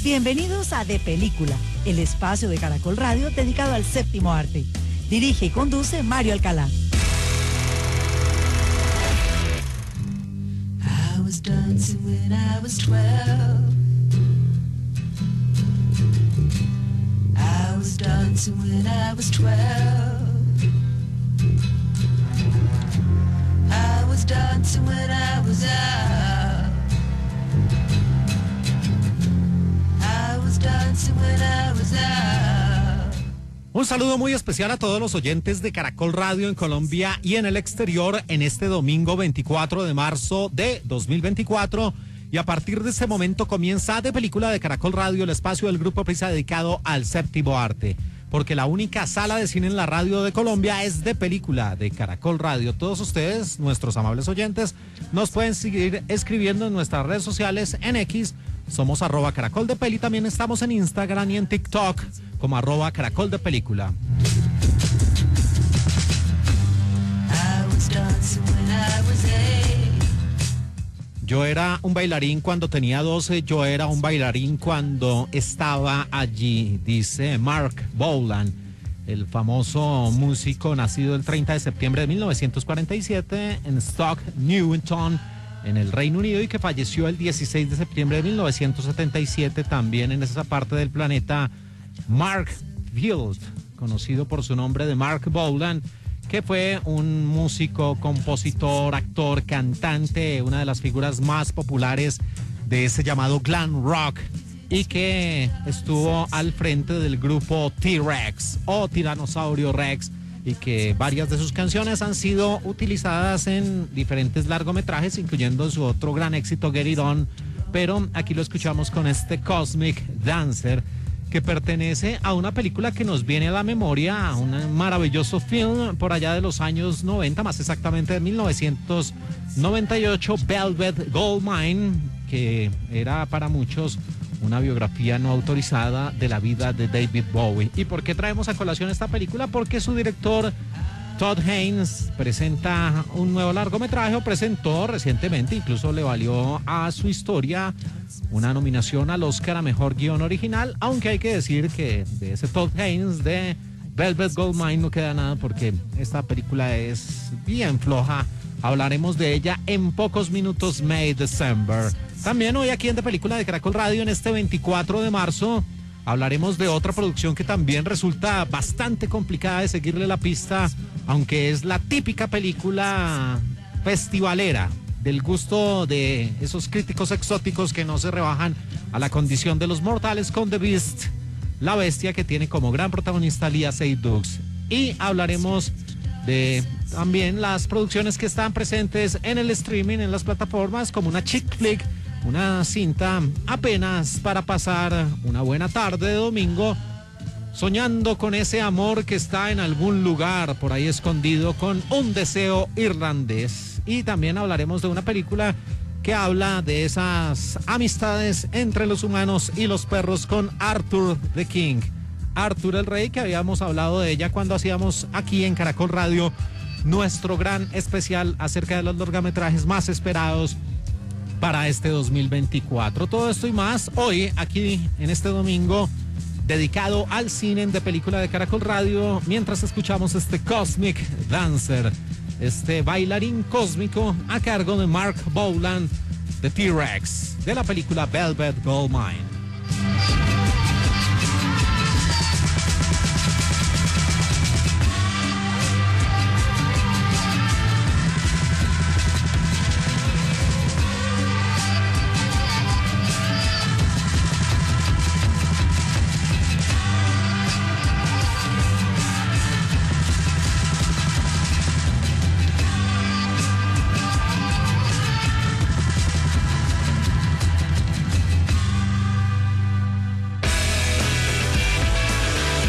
Bienvenidos a De Película, el espacio de Caracol Radio dedicado al séptimo arte. Dirige y conduce Mario Alcalá. I was dancing when I was 12. I was dancing when I was 12. I was dancing when I was out. I was dancing when I was out. Un saludo muy especial a todos los oyentes de Caracol Radio en Colombia y en el exterior en este domingo 24 de marzo de 2024. Y a partir de este momento comienza De Película de Caracol Radio, el espacio del Grupo Prisa dedicado al séptimo arte. Porque la única sala de cine en la radio de Colombia es De Película de Caracol Radio. Todos ustedes, nuestros amables oyentes, nos pueden seguir escribiendo en nuestras redes sociales en X. Somos @caracoldepeli. También estamos en Instagram y en TikTok como @caracoldepelícula. Yo era un bailarín cuando tenía 12, yo era un bailarín cuando estaba allí, dice Mark Bolan, el famoso músico nacido el 30 de septiembre de 1947 en Stoke Newington, en el Reino Unido, y que falleció el 16 de septiembre de 1977 también en esa parte del planeta. Mark Field, conocido por su nombre de Mark Bolan, que fue un músico, compositor, actor, cantante, una de las figuras más populares de ese llamado glam rock, y que estuvo al frente del grupo T-Rex o Tiranosaurio Rex, y que varias de sus canciones han sido utilizadas en diferentes largometrajes, incluyendo su otro gran éxito Get It On, pero aquí lo escuchamos con este Cosmic Dancer, que pertenece a una película que nos viene a la memoria, a un maravilloso film por allá de los años 90, más exactamente de 1998, Velvet Goldmine, que era para muchos una biografía no autorizada de la vida de David Bowie. ¿Y por qué traemos a colación esta película? Porque su director, Todd Haynes, presenta un nuevo largometraje, o presentó recientemente, incluso le valió a su historia una nominación al Oscar a Mejor Guión Original, aunque hay que decir que de ese Todd Haynes de Velvet Goldmine no queda nada, porque esta película es bien floja. Hablaremos de ella en pocos minutos. May December. También hoy aquí en De Película de Caracol Radio, en este 24 de marzo, hablaremos de otra producción que también resulta bastante complicada de seguirle la pista, aunque es la típica película festivalera, del gusto de esos críticos exóticos que no se rebajan a la condición de los mortales, con The Beast, la bestia, que tiene como gran protagonista a Léa Seydoux. Y hablaremos de también las producciones que están presentes en el streaming, en las plataformas, como una chick flick, una cinta apenas para pasar una buena tarde de domingo, soñando con ese amor que está en algún lugar por ahí escondido, con Un Deseo Irlandés. Y también hablaremos de una película que habla de esas amistades entre los humanos y los perros, con Arthur the King, Arthur el Rey, que habíamos hablado de ella cuando hacíamos aquí en Caracol Radio nuestro gran especial acerca de los largometrajes más esperados para este 2024. Todo esto y más hoy aquí en este domingo dedicado al cine en De Película de Caracol Radio, mientras escuchamos este Cosmic Dancer, este bailarín cósmico a cargo de Mark Bolan de T-Rex, de la película Velvet Goldmine.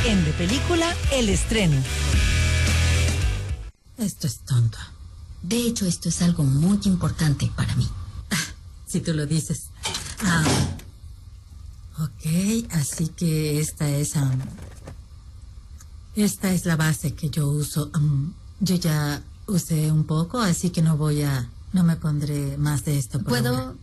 En De Película, el estreno. Esto es tonto. De hecho, esto es algo muy importante para mí. Si tú lo dices. Ok, así que esta es la base que yo uso. Yo ya usé un poco, así que no me pondré más de esto por ahora.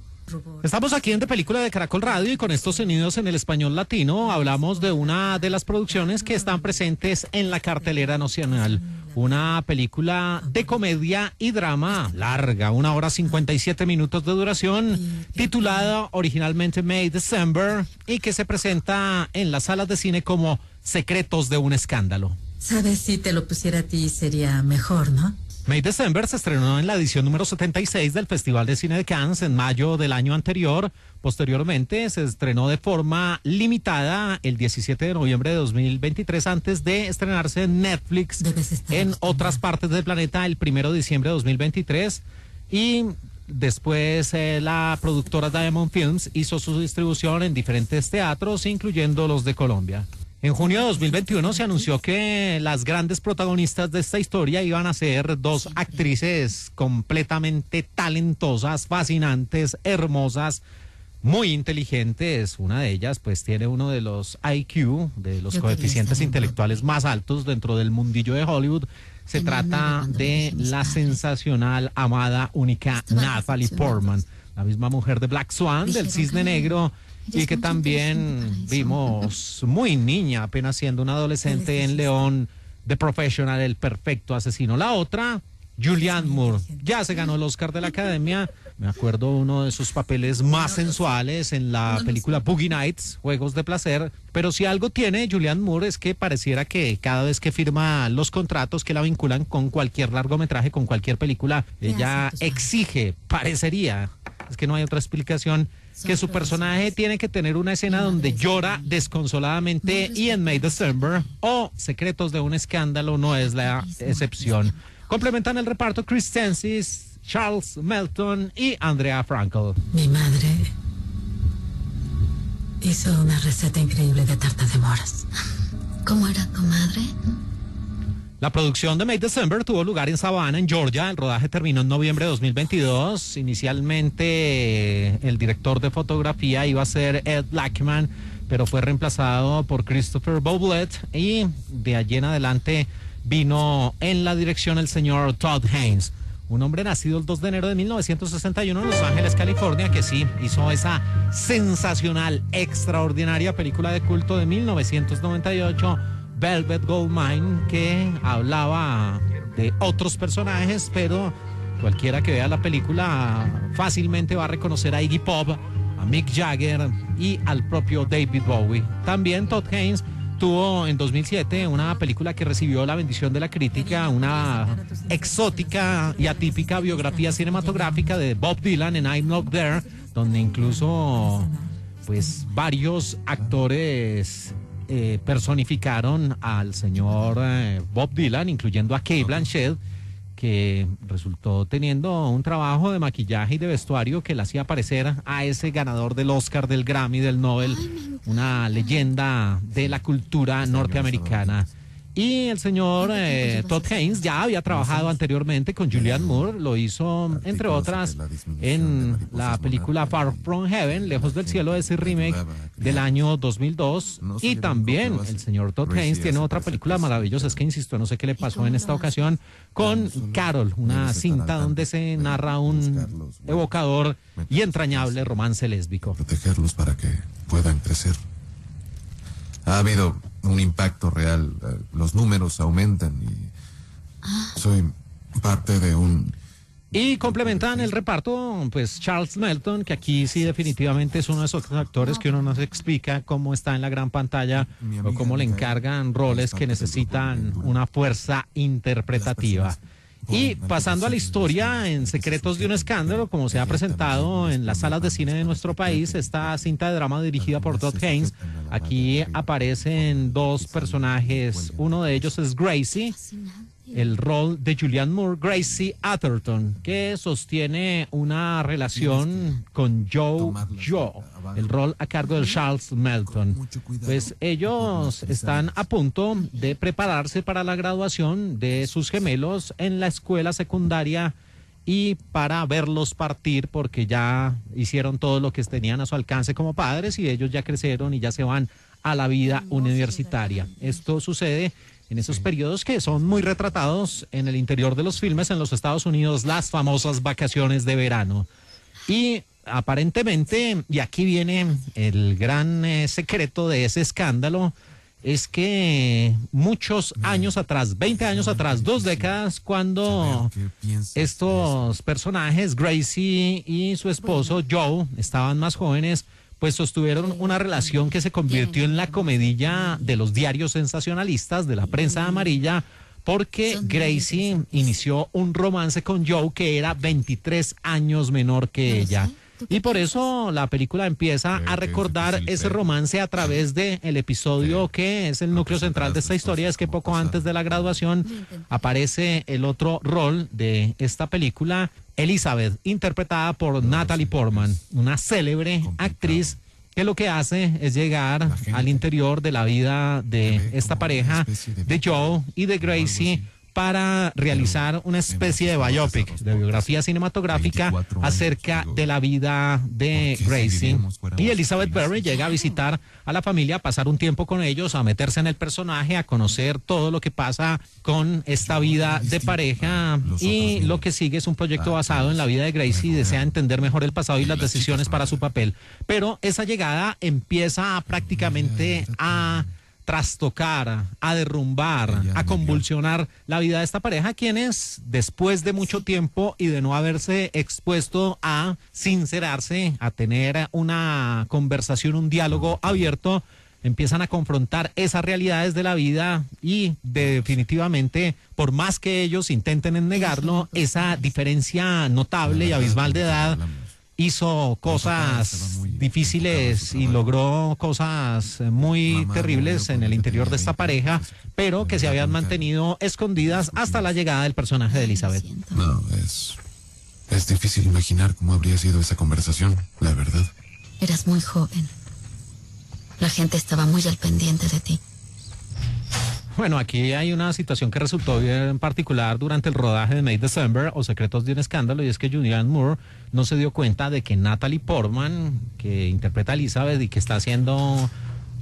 Estamos aquí en De Película de Caracol Radio y con estos sonidos en el español latino hablamos de una de las producciones que están presentes en la cartelera nacional. Una película de comedia y drama larga, 1 hora 57 minutos de duración, titulada originalmente May December y que se presenta en las salas de cine como Secretos de un Escándalo. Sabes, si te lo pusiera a ti sería mejor, ¿no? May December se estrenó en la edición número 76 del Festival de Cine de Cannes en mayo del año anterior. Posteriormente se estrenó de forma limitada el 17 de noviembre de 2023 antes de estrenarse en Netflix en otras partes del planeta el 1 de diciembre de 2023 y después la productora Diamond Films hizo su distribución en diferentes teatros, incluyendo los de Colombia. En junio de 2021 se anunció que las grandes protagonistas de esta historia iban a ser dos actrices completamente talentosas, fascinantes, hermosas, muy inteligentes. Una de ellas pues tiene uno de los IQ, de los coeficientes intelectuales más altos dentro del mundillo de Hollywood. Se trata de la sensacional, amada, única Natalie Portman, la misma mujer de Black Swan, del Cisne Negro, y que también vimos muy niña, apenas siendo una adolescente en León, The Professional, el perfecto asesino. La otra, Julianne Moore, ya se ganó el Oscar de la Academia. Me acuerdo uno de sus papeles más sensuales en la película Boogie Nights, Juegos de Placer. Pero si algo tiene Julianne Moore es que pareciera que cada vez que firma los contratos que la vinculan con cualquier largometraje, con cualquier película, ella exige, parecería, es que no hay otra explicación, que su personaje tiene que tener una escena donde llora desconsoladamente, y en May December o Secretos de un Escándalo no es la excepción. Complementan el reparto Chris Stensis, Charles Melton y Andrea Frankel. Mi madre hizo una receta increíble de tarta de moras. ¿Cómo era tu madre? La producción de May December tuvo lugar en Savannah, en Georgia. El rodaje terminó en noviembre de 2022. Inicialmente el director de fotografía iba a ser Ed Blackman, pero fue reemplazado por Christopher Boblet, y de allí en adelante vino en la dirección el señor Todd Haynes, un hombre nacido el 2 de enero de 1961 en Los Ángeles, California, que sí hizo esa sensacional, extraordinaria película de culto de 1998, Velvet Goldmine, que hablaba de otros personajes, pero cualquiera que vea la película fácilmente va a reconocer a Iggy Pop, a Mick Jagger y al propio David Bowie. También Todd Haynes tuvo en 2007 una película que recibió la bendición de la crítica, una exótica y atípica biografía cinematográfica de Bob Dylan en I'm Not There, donde incluso pues varios actores personificaron al señor Bob Dylan, incluyendo a Cate Blanchett, que resultó teniendo un trabajo de maquillaje y de vestuario que le hacía parecer a ese ganador del Oscar, del Grammy, del Nobel, una leyenda de la cultura norteamericana. Y el señor Todd Haynes ya había trabajado anteriormente con Julianne Moore, lo hizo entre otras en la película Far From Heaven, Lejos del Cielo, ese remake del año 2002, y también el señor Todd Haynes tiene otra película maravillosa, es que insisto, no sé qué le pasó en esta ocasión, con Carol, una cinta donde se narra un evocador y entrañable romance lésbico. Protegerlos para que puedan crecer. Ha habido un impacto real, los números aumentan y soy parte de un... Y complementan el reparto, pues Charles Melton, que aquí sí definitivamente es uno de esos actores que uno no se explica cómo está en la gran pantalla o cómo le encargan roles que necesitan una fuerza interpretativa. Y pasando a la historia en Secretos de un Escándalo, como se ha presentado en las salas de cine de nuestro país, esta cinta de drama dirigida por Todd Haynes, aquí aparecen dos personajes, uno de ellos es Gracie, el rol de Julianne Moore, Gracie Atherton, que sostiene una relación con Joe, el rol a cargo de Charles Melton. Pues ellos están a punto de prepararse para la graduación de sus gemelos en la escuela secundaria y para verlos partir, porque ya hicieron todo lo que tenían a su alcance como padres y ellos ya crecieron y ya se van a la vida universitaria. Esto sucede en esos periodos que son muy retratados en el interior de los filmes en los Estados Unidos, las famosas vacaciones de verano. Y aparentemente, y aquí viene el gran secreto de ese escándalo, es que muchos años atrás, 20 años atrás, 2 décadas, cuando estos personajes, Gracie y su esposo Joe, estaban más jóvenes, pues sostuvieron una relación que se convirtió en la comedilla de los diarios sensacionalistas, de la prensa amarilla, porque Gracie inició un romance con Joe que era 23 años menor que ella. Y por eso la película empieza a recordar ese romance a través de el episodio que es el núcleo central de esta historia. Es que poco antes de la graduación aparece el otro rol de esta película, Elizabeth, interpretada por Natalie Portman, una célebre actriz que lo que hace es llegar al interior de la vida de esta pareja, de Joe y de Gracie, para realizar una especie de biopic, de biografía cinematográfica acerca de la vida de Gracie. Y Elizabeth Berry llega a visitar a la familia, a pasar un tiempo con ellos, a meterse en el personaje, a conocer todo lo que pasa con esta vida de pareja. Y lo que sigue es un proyecto basado en la vida de Gracie y desea entender mejor el pasado y las decisiones para su papel. Pero esa llegada empieza prácticamente a trastocar, a derrumbar, a convulsionar la vida de esta pareja, quienes después de mucho tiempo y de no haberse expuesto a sincerarse, a tener una conversación, un diálogo abierto, empiezan a confrontar esas realidades de la vida y definitivamente, por más que ellos intenten negarlo, esa diferencia notable y abismal de edad hizo cosas difíciles y logró cosas muy terribles en el interior de esta pareja, pero que se habían mantenido escondidas hasta la llegada del personaje de Elizabeth. No, es difícil imaginar cómo habría sido esa conversación, la verdad. Eras muy joven. La gente estaba muy al pendiente de ti. Bueno, aquí hay una situación que resultó bien particular durante el rodaje de May December o Secretos de un Escándalo, y es que Julianne Moore no se dio cuenta de que Natalie Portman, que interpreta a Elizabeth y que está haciendo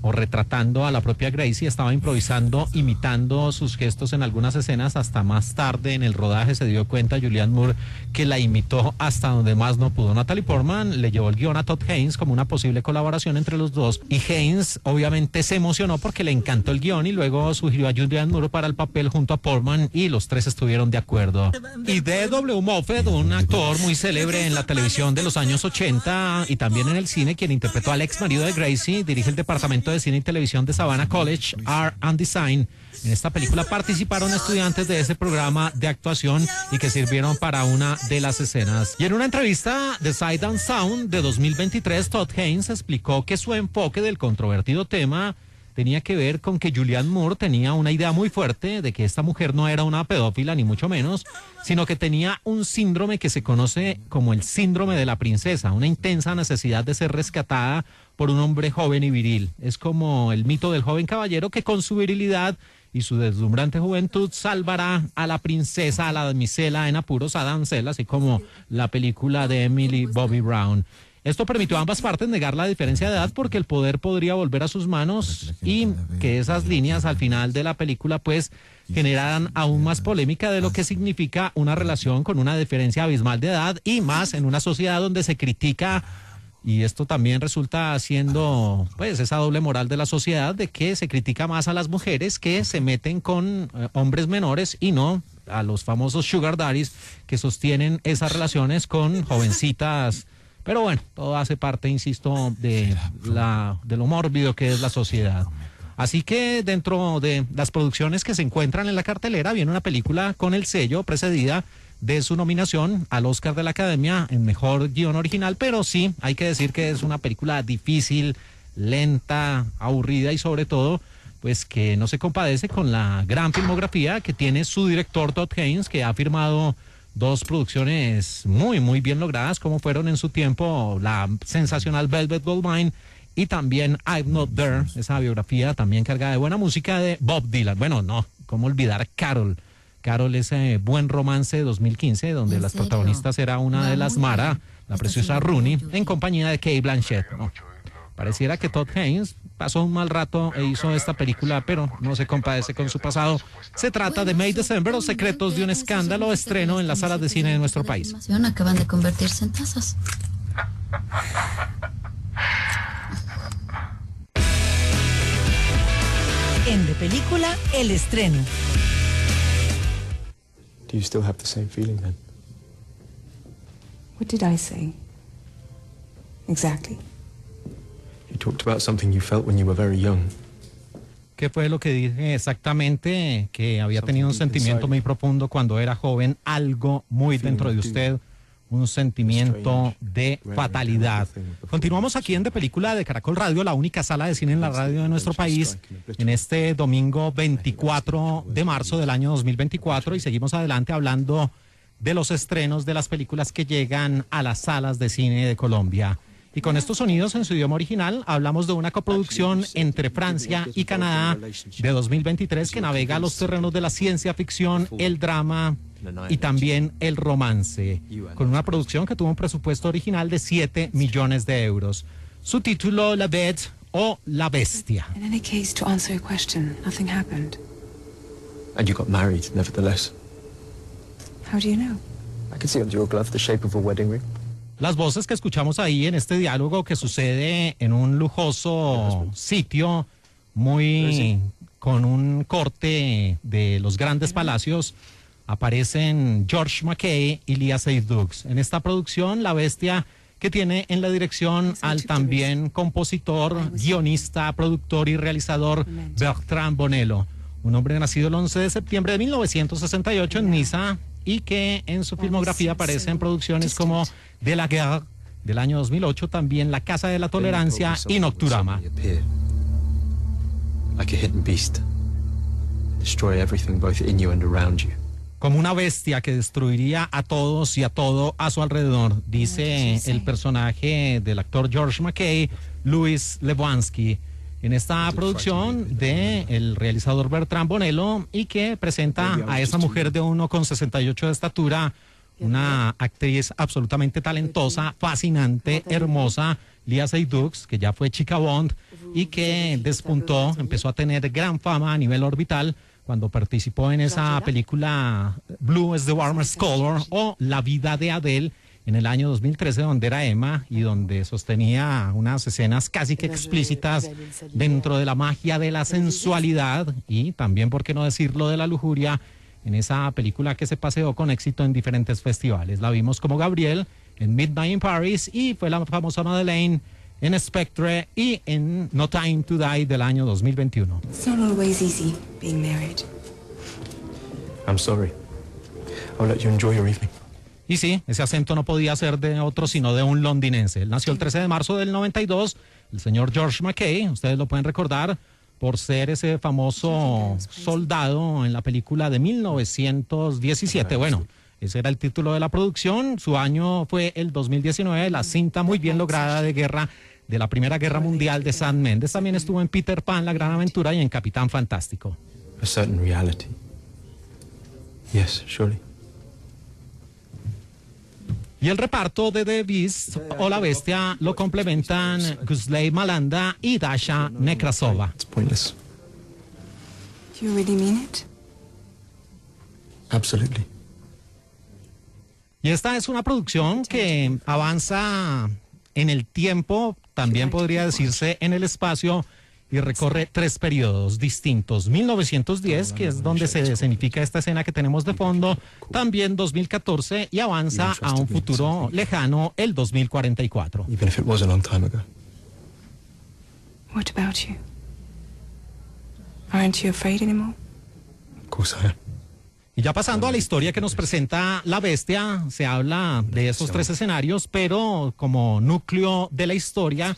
o retratando a la propia Gracie, estaba improvisando, imitando sus gestos en algunas escenas. Hasta más tarde en el rodaje se dio cuenta Julianne Moore que la imitó hasta donde más no pudo. Natalie Portman le llevó el guión a Todd Haynes como una posible colaboración entre los dos, y Haynes obviamente se emocionó porque le encantó el guión y luego sugirió a Julianne Moore para el papel junto a Portman, y los tres estuvieron de acuerdo. Y D.W. Moffett, un actor muy célebre en la televisión de los años 80 y también en el cine, quien interpretó al ex marido de Gracie, dirige el departamento de cine y televisión de Savannah College Art and Design. En esta película participaron estudiantes de ese programa de actuación y que sirvieron para una de las escenas. Y en una entrevista de Sight and Sound de 2023, Todd Haynes explicó que su enfoque del controvertido tema tenía que ver con que Julianne Moore tenía una idea muy fuerte de que esta mujer no era una pedófila, ni mucho menos, sino que tenía un síndrome que se conoce como el síndrome de la princesa, una intensa necesidad de ser rescatada por un hombre joven y viril. Es como el mito del joven caballero que con su virilidad y su deslumbrante juventud salvará a la princesa, a la damisela en apuros, a Damsel, así como la película de Emily Bobby Brown. Esto permitió a ambas partes negar la diferencia de edad porque el poder podría volver a sus manos, y que esas líneas al final de la película pues generaran aún más polémica de lo que significa una relación con una diferencia abismal de edad, y más en una sociedad donde se critica, y esto también resulta siendo pues esa doble moral de la sociedad, de que se critica más a las mujeres que se meten con hombres menores y no a los famosos sugar daddies que sostienen esas relaciones con jovencitas. Pero bueno, todo hace parte, insisto, de lo mórbido que es la sociedad. Así que dentro de las producciones que se encuentran en la cartelera viene una película con el sello precedida de su nominación al Oscar de la Academia en Mejor Guión Original, pero sí, hay que decir que es una película difícil, lenta, aburrida y sobre todo, pues que no se compadece con la gran filmografía que tiene su director Todd Haynes, que ha firmado dos producciones muy bien logradas, como fueron en su tiempo la sensacional Velvet Goldmine y también I'm Not There, esa biografía también cargada de buena música de Bob Dylan. Bueno, no, cómo olvidar Carol, ese buen romance de 2015, donde las protagonistas era una de las Mara, la preciosa Rooney, en compañía de Cate Blanchett. No, pareciera que Todd Haynes pasó un mal rato e hizo esta película, pero no se compadece con su pasado. Se trata de May December o Secretos de un Escándalo, estreno en las salas de cine de nuestro país. Acaban de convertirse en tazas. En De Película, el estreno. Do you still have the same feeling then? What did I say? Exactly. You talked about something you felt when you were very young. ¿Qué fue lo que dije exactamente? Que había tenido un sentimiento muy profundo cuando era joven, algo muy dentro de usted, un sentimiento de fatalidad. Continuamos aquí en De Película de Caracol Radio, la única sala de cine en la radio de nuestro país, en este domingo 24 de marzo del año 2024, y seguimos adelante hablando de los estrenos de las películas que llegan a las salas de cine de Colombia. Y con estos sonidos en su idioma original, hablamos de una coproducción entre Francia y Canadá de 2023 que navega los terrenos de la ciencia ficción, el drama y también el romance, con una producción que tuvo un presupuesto original de 7 millones de euros. Su título, La Bête o La Bestia. In any case, to answer your question, nothing happened. And you got married, nevertheless. How do you know? I can see under your glove the shape of a wedding ring. Las voces que escuchamos ahí en este diálogo que sucede en un lujoso sitio muy con un corte de los grandes palacios, aparecen George McKay y Léa Seydoux. En esta producción, La Bestia, que tiene en la dirección al también compositor, guionista, productor y realizador Bertrand Bonello, un hombre nacido el 11 de septiembre de 1968 en Niza, y que en su filmografía aparece en producciones como De la Guerre del año 2008, también La Casa de la Tolerancia y Nocturama. Like a hidden beast. Destroy everything both in you and around you. Como una bestia que destruiría a todos y a todo a su alrededor, dice el personaje del actor George McKay, Louis Lebowski, en esta producción de el realizador Bertrand Bonello, y que presenta a esa mujer de 1,68 de estatura, una actriz absolutamente talentosa, fascinante, hermosa, Léa Seydoux, que ya fue chica Bond y que despuntó, empezó a tener gran fama a nivel orbital cuando participó en esa película Blue is the Warmest Color o La Vida de Adele en el año 2013, donde era Emma y donde sostenía unas escenas casi que explícitas dentro de la magia de la sensualidad y también, por qué no decirlo, de la lujuria, en esa película que se paseó con éxito en diferentes festivales. La vimos como Gabrielle en Midnight in Paris y fue la famosa Madeleine en Spectre y en No Time to Die del año 2021. It's not always easy being married. I'm sorry. I'll let you enjoy your evening. Y sí, ese acento no podía ser de otro sino de un londinense. Él nació el 13 de marzo del 92, el señor George McKay, ustedes lo pueden recordar por ser ese famoso soldado en la película de 1917. Bueno, ese era el título de la producción. Su año fue el 2019, la cinta muy bien lograda de guerra de la Primera Guerra Mundial de Sam Mendes. También estuvo en Peter Pan, La Gran Aventura, y en Capitán Fantástico. A certain reality. Yes, surely. Y el reparto de The Beast o La Bestia lo complementan Ghusley Malanda y Dasha Nekrasova. It's pointless. Do you really mean it? Absolutely. Y esta es una producción que avanza en el tiempo, también podría decirse en el espacio, y recorre 3 periodos distintos. 1910, que es donde se escenifica esta escena que tenemos de fondo, también 2014, y avanza a un futuro lejano, el 2044. Even if it was a long time ago. What about you? Aren't you afraid anymore? Of course I am. Y ya pasando a la historia que nos presenta La Bestia, se habla de esos 3 escenarios, pero como núcleo de la historia,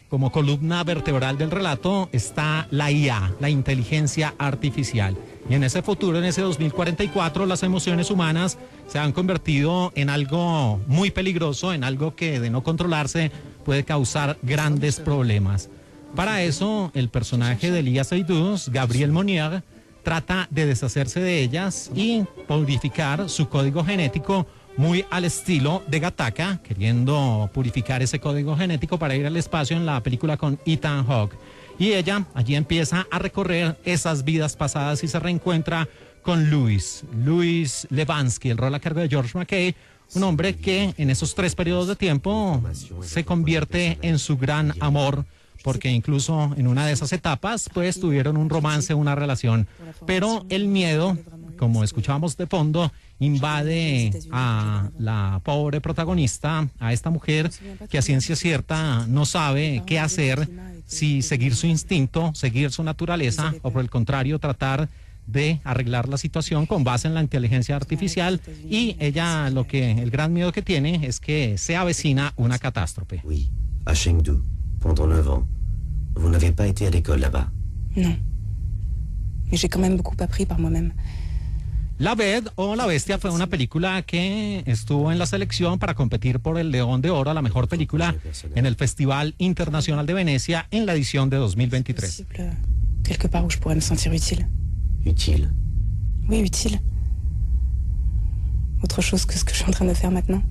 como columna vertebral del relato, está la IA, la inteligencia artificial. Y en ese futuro, en ese 2044, las emociones humanas se han convertido en algo muy peligroso, en algo que de no controlarse puede causar grandes problemas. Para eso, el personaje de Léa Seydoux, Gabrielle Monnier, trata de deshacerse de ellas y purificar su código genético muy al estilo de Gattaca, queriendo purificar ese código genético para ir al espacio en la película con Ethan Hawke. Y ella allí empieza a recorrer esas vidas pasadas y se reencuentra con Louis Lebowski, el rol a cargo de George McKay, un hombre que en esos 3 periodos de tiempo se convierte en su gran amor, porque incluso en una de esas etapas pues tuvieron un romance, una relación, pero el miedo, como escuchábamos de fondo, invade a la pobre protagonista, a esta mujer que a ciencia cierta no sabe qué hacer, si seguir su instinto, seguir su naturaleza o por el contrario tratar de arreglar la situación con base en la inteligencia artificial, y ella el gran miedo que tiene es que se avecina una catástrofe. Oui, à Chengdu, pendant 9 ans. Vous n'avez pas été à l'école là-bas? Non. Mais j'ai quand même beaucoup appris par moi-même. La Bête o La Bestia fue una película que estuvo en la selección para competir por el León de Oro a la mejor película en el Festival Internacional de Venecia en la edición de 2023. Quelque part où je pourrais me sentir utile. Utile? Oui, utile. Autre chose que ce que je suis en train de faire maintenant.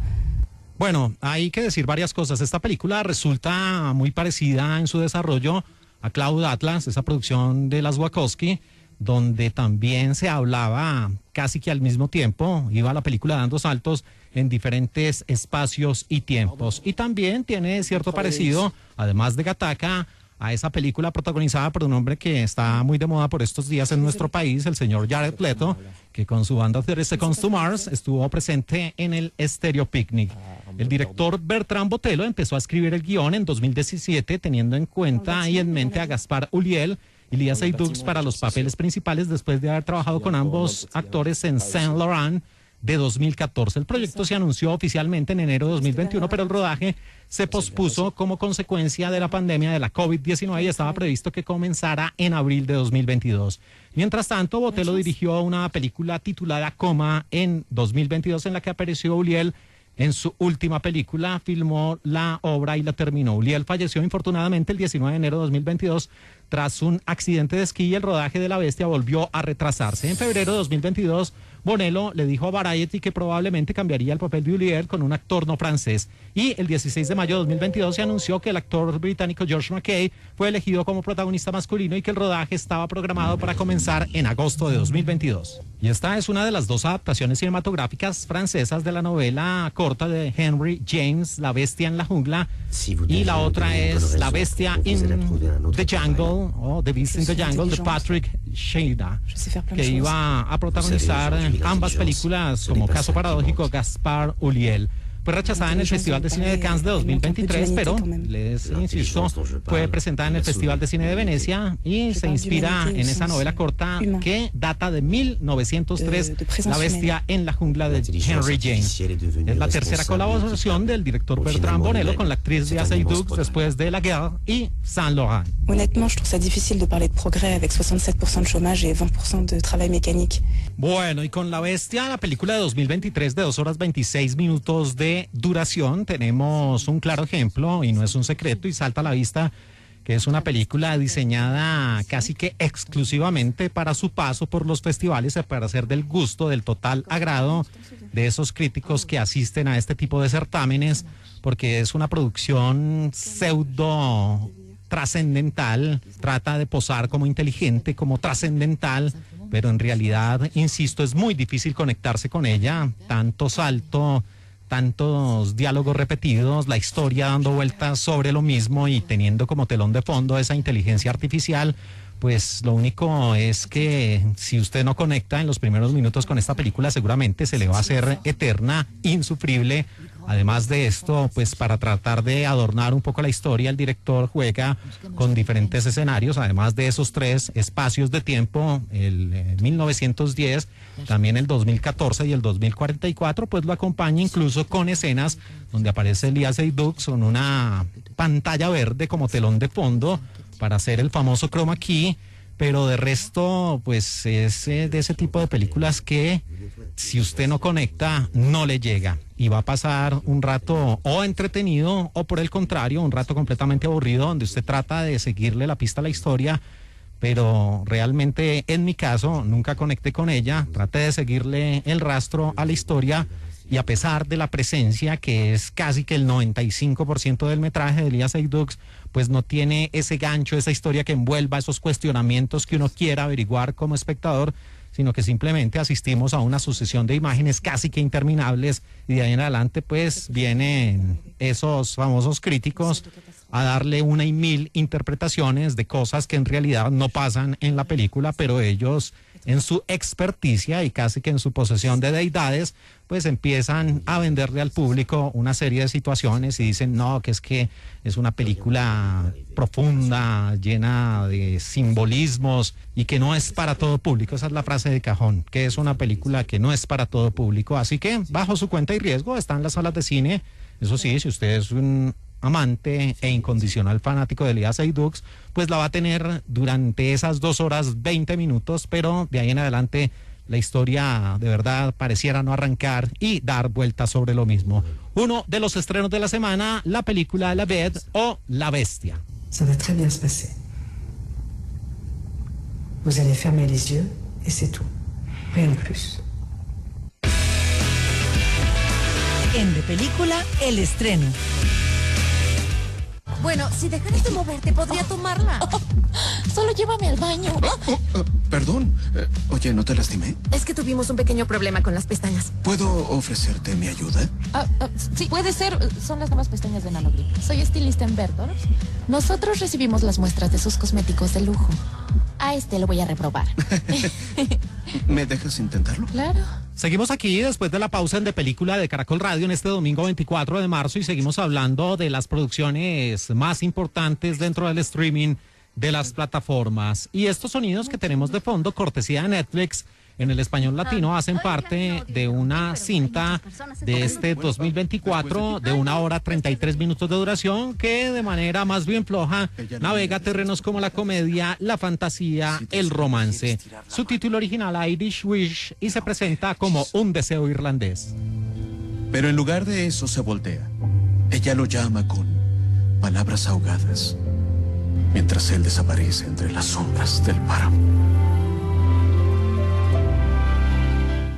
Bueno, hay que decir varias cosas. Esta película resulta muy parecida en su desarrollo a Cloud Atlas, esa producción de las Wachowski, donde también se hablaba casi que al mismo tiempo, iba la película dando saltos en diferentes espacios y tiempos. Y también tiene cierto parecido, además de Gattaca, a esa película protagonizada por un hombre que está muy de moda por estos días en nuestro país, el señor Jared Leto, que con su banda 30 Seconds to Mars estuvo presente en el Stereo Picnic. El director Bertrand Botello empezó a escribir el guión en 2017 teniendo en cuenta y en mente a Gaspard Ulliel y Lia Seydoux para los papeles principales, después de haber trabajado con ambos actores en Saint Laurent de 2014. El proyecto se anunció oficialmente en enero de 2021, pero el rodaje se pospuso como consecuencia de la pandemia de la COVID-19 y estaba previsto que comenzara en abril de 2022. Mientras tanto, Botello dirigió una película titulada Coma en 2022, en la que apareció Ulliel en su última película, filmó la obra y la terminó. Ulliel falleció infortunadamente el 19 de enero de 2022 tras un accidente de esquí, y el rodaje de La Bestia volvió a retrasarse. En febrero de 2022, Bonello le dijo a Variety que probablemente cambiaría el papel de Ulliel con un actor no francés. Y el 16 de mayo de 2022 se anunció que el actor británico George McKay fue elegido como protagonista masculino y que el rodaje estaba programado para comenzar en agosto de 2022. Y esta es una de las 2 adaptaciones cinematográficas francesas de la novela corta de Henry James, La Bestia en la Jungla, y la otra es La Bestia in the Jungle, o The Beast in the Jungle, de Patrick Shada, que iba a protagonizar ambas películas como caso paradójico Gaspard Ulliel. Fue rechazada en el Festival de Cine de Cannes de 2023, pero, les insisto, fue presentada en el Festival de Cine de Venecia y se inspira en esa novela corta que data de 1903, La Bestia en la Jungla de Henry James. Es la tercera colaboración del director Bertrand Bonello con la actriz Lia Seydoux después de La Guerre y Saint Laurent. Honnêtement, je trouve ça difficile de parler de progrès avec 67% de chômage et 20% de travail mécanique. Bueno, y con La Bestia, la película de 2023 de 2 horas 26 minutos de duración, tenemos un claro ejemplo, y no es un secreto y salta a la vista, que es una película diseñada casi que exclusivamente para su paso por los festivales y para ser del gusto, del total agrado de esos críticos que asisten a este tipo de certámenes, porque es una producción pseudo trascendental, trata de posar como inteligente, como trascendental, pero en realidad, insisto, es muy difícil conectarse con ella. Tanto salto, tantos diálogos repetidos, la historia dando vueltas sobre lo mismo y teniendo como telón de fondo esa inteligencia artificial, pues lo único es que si usted no conecta en los primeros minutos con esta película, seguramente se le va a hacer eterna, insufrible. Además de esto, pues para tratar de adornar un poco la historia, el director juega con diferentes escenarios, además de esos 3 espacios de tiempo, el 1910, también el 2014 y el 2044, pues lo acompaña incluso con escenas donde aparece Lia Seydoux con una pantalla verde como telón de fondo para hacer el famoso chroma key. Pero de resto, pues es de ese tipo de películas que si usted no conecta, no le llega. Y va a pasar un rato o entretenido o por el contrario, un rato completamente aburrido donde usted trata de seguirle la pista a la historia, pero realmente en mi caso nunca conecté con ella, traté de seguirle el rastro a la historia. Y a pesar de la presencia, que es casi que el 95% del metraje de Lia Seydoux, pues no tiene ese gancho, esa historia que envuelva esos cuestionamientos que uno quiera averiguar como espectador, sino que simplemente asistimos a una sucesión de imágenes casi que interminables y de ahí en adelante pues vienen esos famosos críticos a darle una y mil interpretaciones de cosas que en realidad no pasan en la película, pero ellos en su experticia y casi que en su posesión de deidades, pues empiezan a venderle al público una serie de situaciones y dicen, no, que es una película profunda, llena de simbolismos y que no es para todo público. Esa es la frase de cajón, que es una película que no es para todo público. Así que, bajo su cuenta y riesgo, está en las salas de cine. Eso sí, si usted es un amante e incondicional fanático de Elías Seydoux, pues la va a tener durante esas 2 horas 20 minutos, pero de ahí en adelante la historia de verdad pareciera no arrancar y dar vueltas sobre lo mismo. Uno de los estrenos de la semana, la película La Bête o La Bestia. Ça va très bien se passer. Vous allez fermer les yeux et c'est tout. Rien de plus. En De Película, el estreno. Bueno, si dejaras de moverte, podría tomarla. Solo llévame al baño. Perdón. Oye, ¿no te lastimé? Es que tuvimos un pequeño problema con las pestañas. ¿Puedo ofrecerte mi ayuda? Sí, puede ser. Son las nuevas pestañas de Nanogrip. Soy estilista en Bertolds. Nosotros recibimos las muestras de sus cosméticos de lujo. A este lo voy a reprobar. ¿Me dejas intentarlo? Claro. Seguimos aquí después de la pausa en De Película de Caracol Radio en este domingo 24 de marzo y seguimos hablando de las producciones más importantes dentro del streaming de las plataformas. Y estos sonidos que tenemos de fondo, cortesía de Netflix, en el español latino, hacen parte de una cinta de este 2024 de 1 hora 33 minutos de duración que de manera más bien floja navega terrenos como la comedia, la fantasía, el romance. Su título original Irish Wish y se presenta como Un deseo irlandés. Pero en lugar de eso se voltea. Ella lo llama con palabras ahogadas mientras él desaparece entre las sombras del páramo.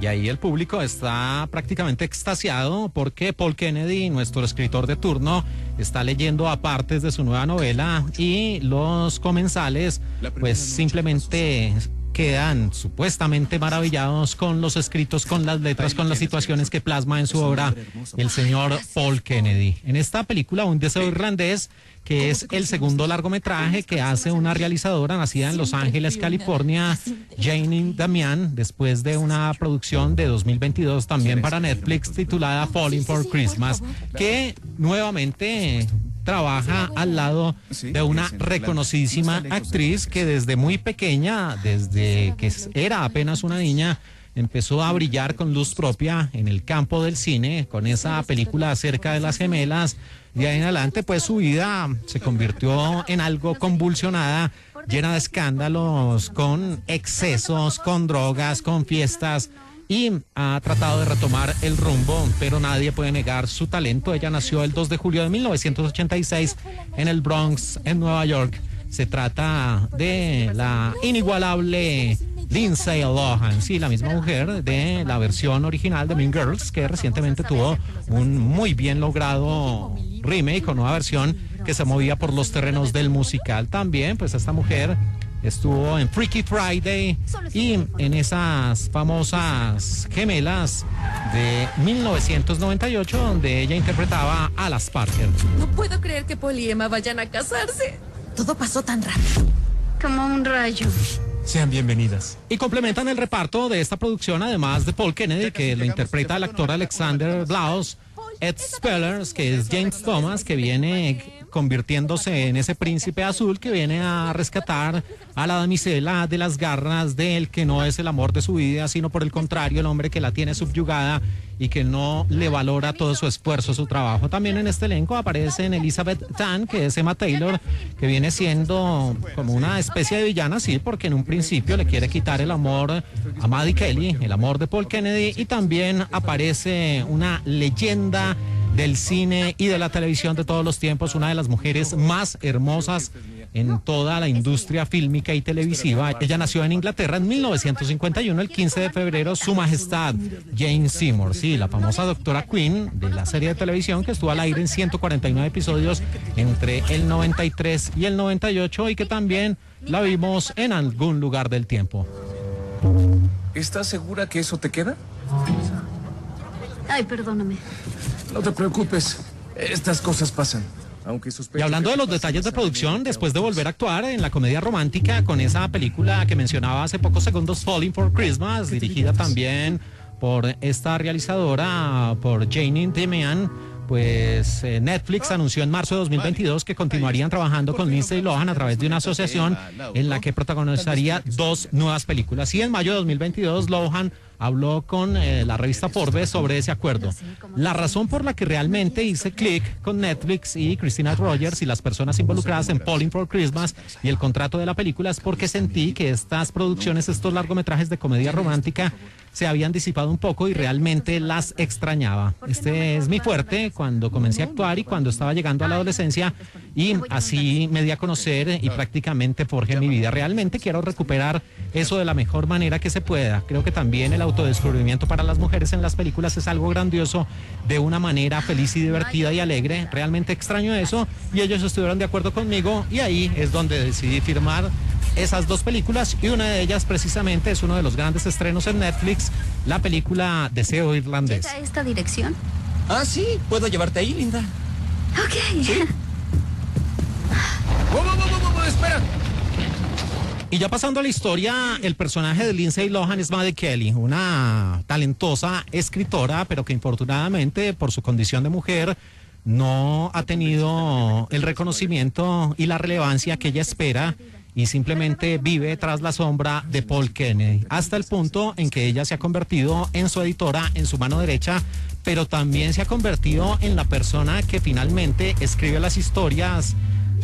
Y ahí el público está prácticamente extasiado porque Paul Kennedy, nuestro escritor de turno, está leyendo a partes de su nueva novela y los comensales pues simplemente quedan supuestamente maravillados con los escritos, con las letras, con las situaciones que plasma en su obra el señor Paul Kennedy. En esta película, Un deseo irlandés, que es el segundo largometraje que hace una realizadora nacida en Los Ángeles, California, Jane Damian, después de una producción de 2022 también para Netflix titulada Falling for Christmas, que nuevamente trabaja al lado de una reconocidísima actriz que desde muy pequeña, desde que era apenas una niña, empezó a brillar con luz propia en el campo del cine, con esa película acerca de las gemelas. De ahí en adelante, pues su vida se convirtió en algo convulsionada, llena de escándalos, con excesos, con drogas, con fiestas, y ha tratado de retomar el rumbo, pero nadie puede negar su talento. Ella nació el 2 de julio de 1986 en el Bronx, en Nueva York. Se trata de la inigualable Lindsay Lohan, sí, la misma mujer de la versión original de Mean Girls, que recientemente tuvo un muy bien logrado remake o nueva versión que se movía por los terrenos del musical. También, pues esta mujer estuvo en Freaky Friday y en esas famosas Gemelas de 1998, donde ella interpretaba a las Parker. No puedo creer que Paul y Emma vayan a casarse. Todo pasó tan rápido. Como un rayo. Sean bienvenidas. Y complementan el reparto de esta producción, además de Paul Kennedy, que lo interpreta el actor Alexander Blaus, Ed Spellers, que es James Thomas, que viene convirtiéndose en ese príncipe azul que viene a rescatar a la damisela de las garras del que no es el amor de su vida, sino por el contrario, el hombre que la tiene subyugada y que no le valora todo su esfuerzo, su trabajo. También en este elenco aparecen Elizabeth Tan, que es Emma Taylor, que viene siendo como una especie de villana, sí, porque en un principio le quiere quitar el amor a Maddie Kelly, el amor de Paul Kennedy, y también aparece una leyenda del cine y de la televisión de todos los tiempos, una de las mujeres más hermosas en toda la industria fílmica y televisiva. Ella nació en Inglaterra en 1951, el 15 de febrero, Su Majestad Jane Seymour, sí, la famosa doctora Queen de la serie de televisión que estuvo al aire en 149 episodios entre el 93 y el 98 y que también la vimos en algún lugar del tiempo. ¿Estás segura que eso te queda? Ay, perdóname. No te preocupes. Estas cosas pasan. Aunque y hablando de los detalles de producción, después de volver a actuar en la comedia romántica con esa película que mencionaba hace pocos segundos, Falling for Christmas, dirigida también por esta realizadora, por Janine Demian, pues Netflix anunció en marzo de 2022 que continuarían trabajando con Lindsay Lohan a través de una asociación en la que protagonizaría 2 nuevas películas. Y en mayo de 2022 Lohan habló con la revista Forbes sobre ese acuerdo. La razón por la que realmente hice clic con Netflix y Christina Rogers y las personas involucradas en Falling for Christmas y el contrato de la película es porque sentí que estas producciones, estos largometrajes de comedia romántica se habían disipado un poco y realmente las extrañaba. Este es mi fuerte cuando comencé a actuar y cuando estaba llegando a la adolescencia, y así me di a conocer y prácticamente forjé mi vida. Realmente quiero recuperar eso de la mejor manera que se pueda. Creo que también el autodescubrimiento para las mujeres en las películas es algo grandioso, de una manera feliz y divertida y alegre. Realmente extraño eso y ellos estuvieron de acuerdo conmigo, y ahí es donde decidí firmar esas 2 películas, y una de ellas precisamente es uno de los grandes estrenos en Netflix, la película Deseo Irlandés. ¿Llega esta dirección? Ah, sí, puedo llevarte ahí, linda. Ok. ¿Sí? ¡Espera! Y ya pasando a la historia, el personaje de Lindsay Lohan es Maddie Kelly, una talentosa escritora, pero que infortunadamente por su condición de mujer no ha tenido el reconocimiento y la relevancia que ella espera, y simplemente vive tras la sombra de Paul Kennedy, hasta el punto en que ella se ha convertido en su editora, en su mano derecha, pero también se ha convertido en la persona que finalmente escribe las historias,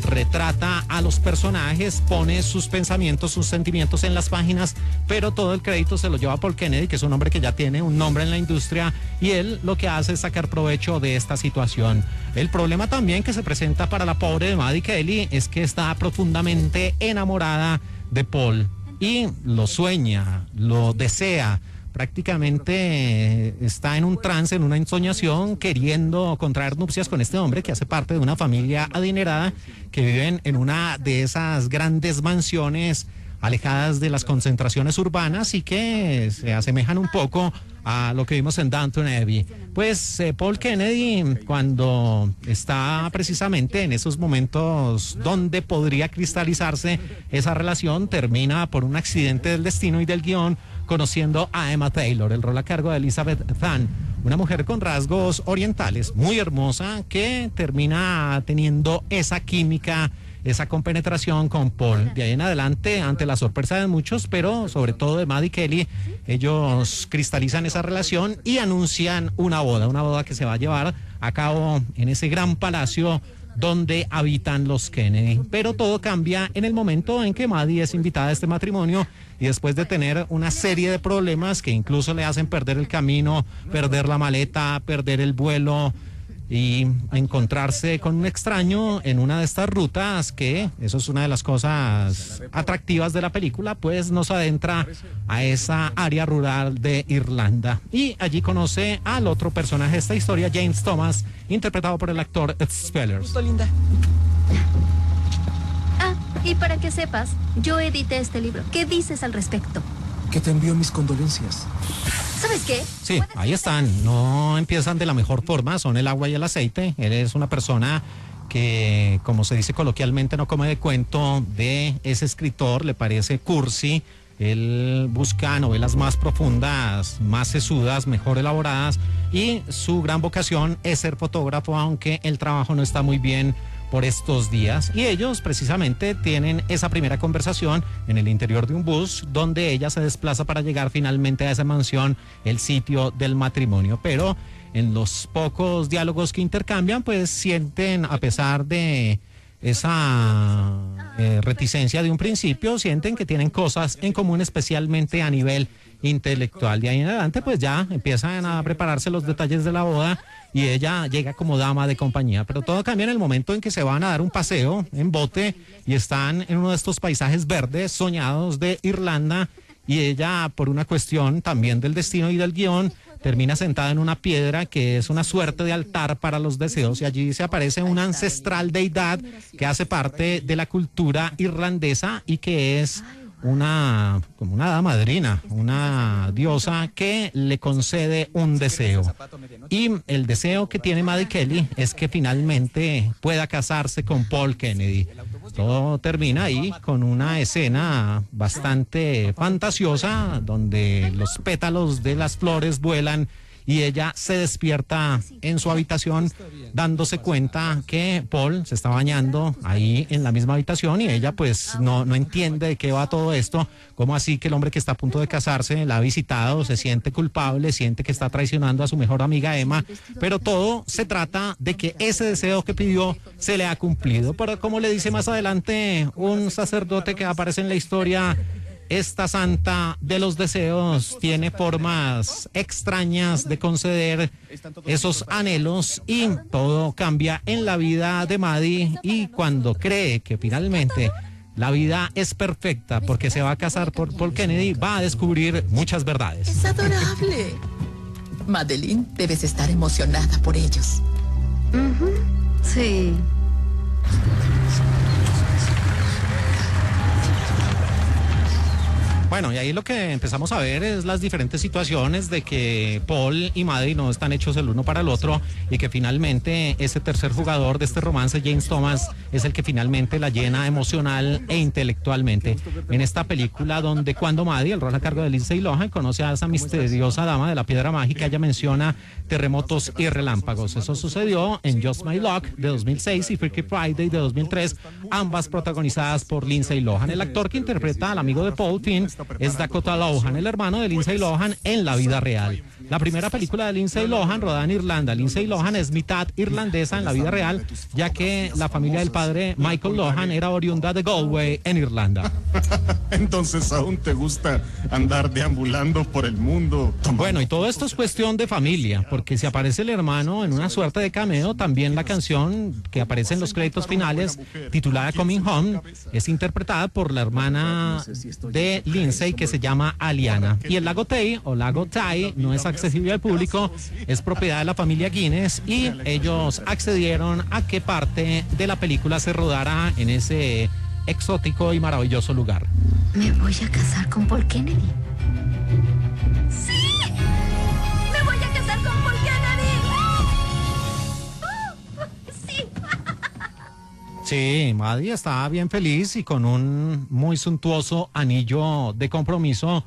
retrata a los personajes, pone sus pensamientos, sus sentimientos en las páginas, pero todo el crédito se lo lleva Paul Kennedy, que es un hombre que ya tiene un nombre en la industria, y él lo que hace es sacar provecho de esta situación. El problema también que se presenta para la pobre de Maddie Kelly es que está profundamente enamorada de Paul y lo sueña, lo desea. Prácticamente está en un trance, en una ensoñación, queriendo contraer nupcias con este hombre que hace parte de una familia adinerada, que viven en una de esas grandes mansiones alejadas de las concentraciones urbanas y que se asemejan un poco a lo que vimos en Downton Abbey. Pues Paul Kennedy, cuando está precisamente en esos momentos donde podría cristalizarse esa relación, termina por un accidente del destino y del guión conociendo a Emma Taylor, el rol a cargo de Elizabeth Zahn, una mujer con rasgos orientales, muy hermosa, que termina teniendo esa química, esa compenetración con Paul. De ahí en adelante, ante la sorpresa de muchos, pero sobre todo de Maddie Kelly, ellos cristalizan esa relación y anuncian una boda que se va a llevar a cabo en ese gran palacio donde habitan los Kennedy. Pero todo cambia en el momento en que Maddie es invitada a este matrimonio, y después de tener una serie de problemas que incluso le hacen perder el camino, perder la maleta, perder el vuelo y encontrarse con un extraño en una de estas rutas, que eso es una de las cosas atractivas de la película, pues nos adentra a esa área rural de Irlanda, y allí conoce al otro personaje de esta historia, James Thomas, interpretado por el actor Ed Spellers. Justo, linda. Ah, y para que sepas, yo edité este libro. ¿Qué dices al respecto? Que te envío mis condolencias. ¿Sabes qué? Sí, ahí están. No empiezan de la mejor forma, son el agua y el aceite. Él es una persona que, como se dice coloquialmente, no come de cuento de ese escritor, le parece cursi. Él busca novelas más profundas, más sesudas, mejor elaboradas, y su gran vocación es ser fotógrafo, aunque el trabajo no está muy bien por estos días. Y ellos precisamente tienen esa primera conversación en el interior de un bus, donde ella se desplaza para llegar finalmente a esa mansión, el sitio del matrimonio. Pero en los pocos diálogos que intercambian, pues sienten, a pesar de esa reticencia de un principio, sienten que tienen cosas en común, especialmente a nivel intelectual. De ahí en adelante, pues ya empiezan a prepararse los detalles de la boda, y ella llega como dama de compañía. Pero todo cambia en el momento en que se van a dar un paseo en bote y están en uno de estos paisajes verdes soñados de Irlanda, y ella, por una cuestión también del destino y del guión, termina sentada en una piedra que es una suerte de altar para los deseos, y allí se aparece una ancestral deidad que hace parte de la cultura irlandesa y que es como una hada madrina, una diosa que le concede un deseo. Y el deseo que tiene Maddie Kelly es que finalmente pueda casarse con Paul Kennedy. Todo termina ahí con una escena bastante fantasiosa donde los pétalos de las flores vuelan y ella se despierta en su habitación dándose cuenta que Paul se está bañando ahí en la misma habitación y ella pues no entiende de qué va todo esto, cómo así que el hombre que está a punto de casarse la ha visitado, se siente culpable, siente que está traicionando a su mejor amiga Emma, pero todo se trata de que ese deseo que pidió se le ha cumplido. Pero como le dice más adelante un sacerdote que aparece en la historia, esta santa de los deseos tiene formas extrañas de conceder esos anhelos y todo cambia en la vida de Maddie, y cuando cree que finalmente la vida es perfecta porque se va a casar por Paul Kennedy, va a descubrir muchas verdades. Es adorable. Madeline, debes estar emocionada por ellos. Sí. Bueno, y ahí lo que empezamos a ver es las diferentes situaciones de que Paul y Maddie no están hechos el uno para el otro y que finalmente ese tercer jugador de este romance, James Thomas, es el que finalmente la llena emocional e intelectualmente. En esta película donde cuando Maddie, el rol a cargo de Lindsay Lohan, conoce a esa misteriosa dama de la piedra mágica, ella menciona terremotos y relámpagos. Eso sucedió en Just My Luck de 2006 y Freaky Friday de 2003, ambas protagonizadas por Lindsay Lohan. El actor que interpreta al amigo de Paul, Finn, es Dakota Lohan, el hermano de Lindsay Lohan en la vida real. La primera película de Lindsay Lohan, rodada en Irlanda. Lindsay Lohan es mitad irlandesa en la vida real, ya que la familia del padre Michael Lohan era oriunda de Galway, en Irlanda. Entonces, ¿aún te gusta andar deambulando por el mundo? Bueno, y todo esto es cuestión de familia, porque si aparece el hermano en una suerte de cameo, también la canción que aparece en los créditos finales, titulada Coming Home, es interpretada por la hermana de Lindsay, que se llama Aliana. Y el lago Tay, o lago Tay, no es accesible al público, es propiedad de la familia Guinness, y ellos accedieron a que parte de la película se rodara en ese exótico y maravilloso lugar. Me voy a casar con Paul Kennedy. ¡Sí! ¡Me voy a casar con Paul Kennedy! ¡Sí! Sí, Maddie está bien feliz y con un muy suntuoso anillo de compromiso,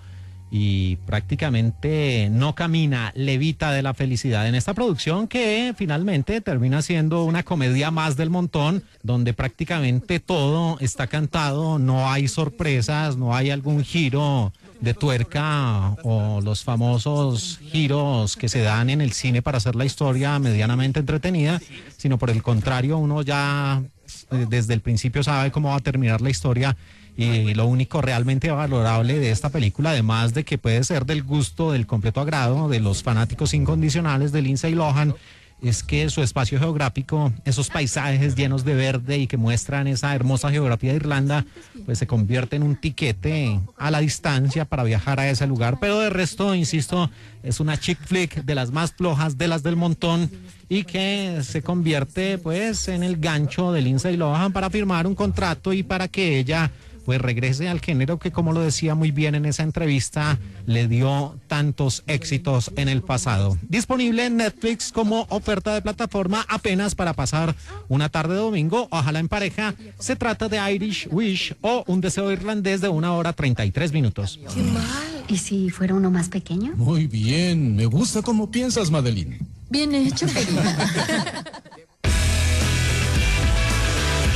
y prácticamente no camina, levita de la felicidad en esta producción que finalmente termina siendo una comedia más del montón, donde prácticamente todo está cantado, no hay sorpresas, no hay algún giro de tuerca o los famosos giros que se dan en el cine para hacer la historia medianamente entretenida, sino por el contrario, uno ya desde el principio sabe cómo va a terminar la historia. Y lo único realmente valorable de esta película, además de que puede ser del gusto, del completo agrado de los fanáticos incondicionales de Lindsay Lohan, es que su espacio geográfico, esos paisajes llenos de verde y que muestran esa hermosa geografía de Irlanda, pues se convierte en un tiquete a la distancia para viajar a ese lugar. Pero de resto, insisto, es una chick flick de las más flojas, de las del montón, y que se convierte pues en el gancho de Lindsay Lohan para firmar un contrato y para que ella pues regrese al género que, como lo decía muy bien en esa entrevista, le dio tantos éxitos en el pasado. Disponible en Netflix como oferta de plataforma apenas para pasar una tarde de domingo, ojalá en pareja. Se trata de Irish Wish, o Un deseo irlandés, de 1 hora 33 minutos. ¡Qué mal! ¿Y si fuera uno más pequeño? Muy bien, me gusta cómo piensas, Madeline. Bien hecho, querida.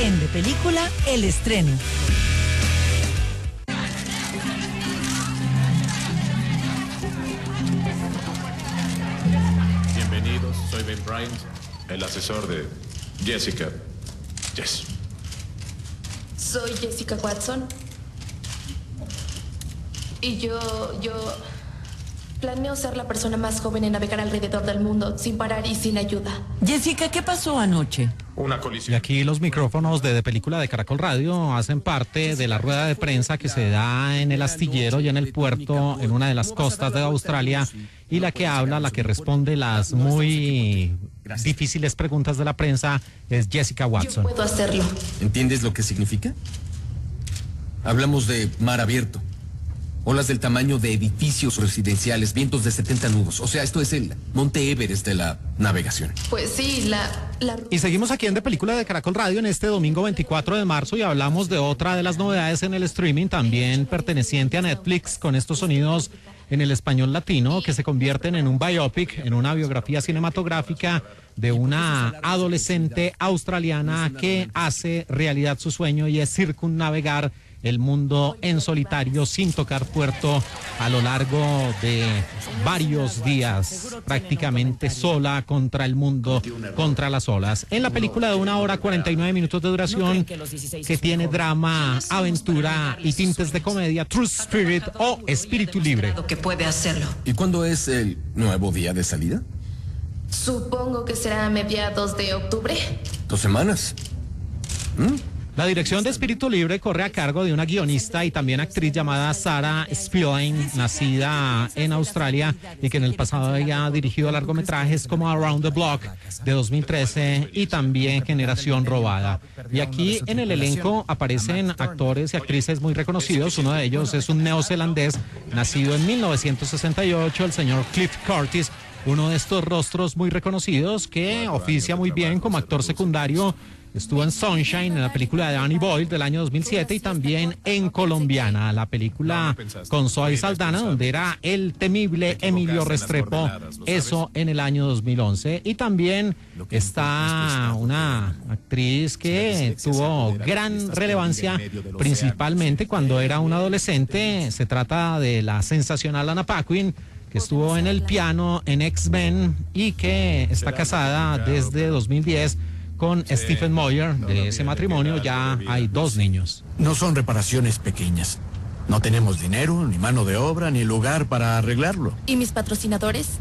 En De Película, el estreno. Bienvenidos, soy Ben Bryant, el asesor de Jessica. Yes. Soy Jessica Watson. Y yo planeo ser la persona más joven en navegar alrededor del mundo sin parar y sin ayuda. Jessica, ¿qué pasó anoche? Una Y colisión. aquí los micrófonos de Película de Caracol Radio hacen parte de la rueda de prensa que se da en el astillero y en el puerto en una de las costas de Australia, y la que habla, la que responde las muy difíciles preguntas de la prensa es Jessica Watson. Puedo hacerlo. ¿Entiendes lo que significa? Hablamos de mar abierto. Olas del tamaño de edificios residenciales, vientos de 70 nudos. O sea, esto es el Monte Everest de la navegación. Pues sí, Y seguimos aquí en De Película de Caracol Radio en este domingo 24 de marzo y hablamos de otra de las novedades en el streaming, también perteneciente a Netflix, con estos sonidos en el español latino que se convierten en un biopic, en una biografía cinematográfica de una adolescente australiana que hace realidad su sueño y es circunnavegar el mundo en solitario sin tocar puerto a lo largo de varios días, prácticamente sola contra el mundo, contra las olas. En la película de 1 hora 49 minutos de duración, que tiene drama, aventura y tintes de comedia, True Spirit o Espíritu Libre. Que puede hacerlo. ¿Y cuándo es el nuevo día de salida? Supongo que será a mediados de octubre. 2 semanas. La dirección de Espíritu Libre corre a cargo de una guionista y también actriz llamada Sarah Spillane, nacida en Australia y que en el pasado había dirigido largometrajes como Around the Block de 2013 y también Generación Robada. Y aquí en el elenco aparecen actores y actrices muy reconocidos. Uno de ellos es un neozelandés nacido en 1968, el señor Cliff Curtis, uno de estos rostros muy reconocidos que oficia muy bien como actor secundario. Estuvo en Sunshine, en la película de Danny Boyle del año 2007 y también en Colombiana, la película con Zoe Saldana, donde era el temible Emilio Restrepo, eso en el año 2011. Y también está una actriz que tuvo gran relevancia, principalmente cuando era una adolescente. Se trata de la sensacional Anna Paquin, que estuvo en el piano en X-Men y que está casada desde 2010 con Stephen Moyer. De ese matrimonio ya hay 2 niños. No son reparaciones pequeñas. No tenemos dinero, ni mano de obra, ni lugar para arreglarlo. ¿Y mis patrocinadores?